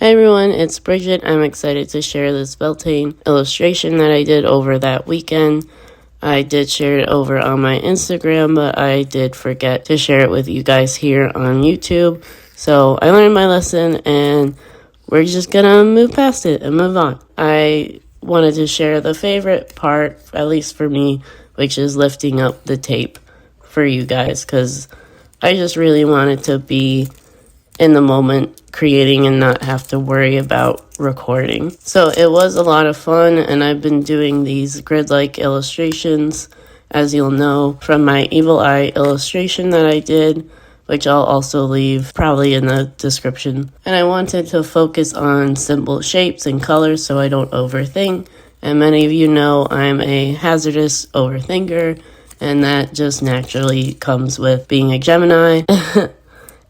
Hey everyone, it's Bridget. I'm excited to share this Beltane illustration that I did over that weekend. I did share it over on my Instagram, but I did forget to share it with you guys here on YouTube. So I learned my lesson and we're just gonna move past it and move on. I wanted to share the favorite part, at least for me, which is lifting up the tape for you guys, because I just really wanted to be in the moment creating and not have to worry about recording. So it was a lot of fun, and I've been doing these grid-like illustrations, as you'll know, from my Evil Eye illustration that I did, which I'll also leave probably in the description. And I wanted to focus on simple shapes and colors so I don't overthink. And many of you know I'm a hazardous overthinker, and that just naturally comes with being a Gemini.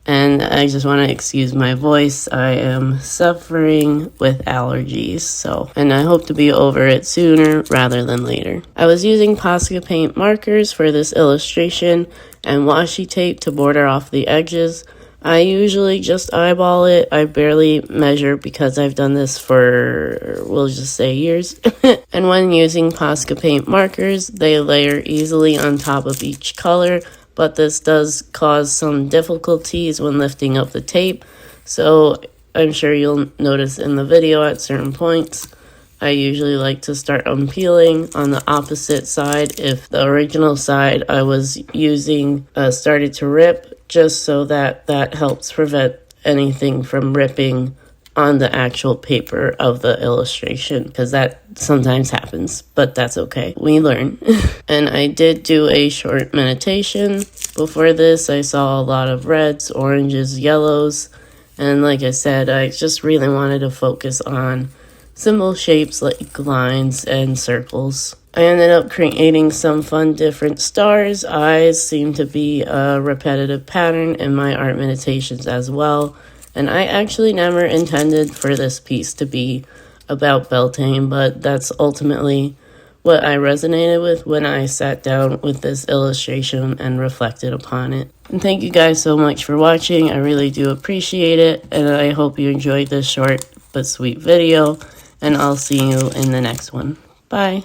And I just want to excuse my voice. I am suffering with allergies, and I hope to be over it sooner rather than later. I was using Posca paint markers for this illustration and washi tape to border off the edges. I usually just eyeball it. I barely measure because I've done this for, we'll just say, years. And when using Posca paint markers, they layer easily on top of each color, but this does cause some difficulties when lifting up the tape, so I'm sure you'll notice in the video at certain points. I usually like to start unpeeling on the opposite side if the original side I was using started to rip, just so that helps prevent anything from ripping on the actual paper of the illustration, because that sometimes happens, but that's okay. We learn. And I did do a short meditation. Before this, I saw a lot of reds, oranges, yellows, and like I said, I just really wanted to focus on simple shapes like lines and circles. I ended up creating some fun different stars. Eyes seem to be a repetitive pattern in my art meditations as well. And I actually never intended for this piece to be about Beltane, but that's ultimately what I resonated with when I sat down with this illustration and reflected upon it. And thank you guys so much for watching. I really do appreciate it, and I hope you enjoyed this short but sweet video, and I'll see you in the next one. Bye.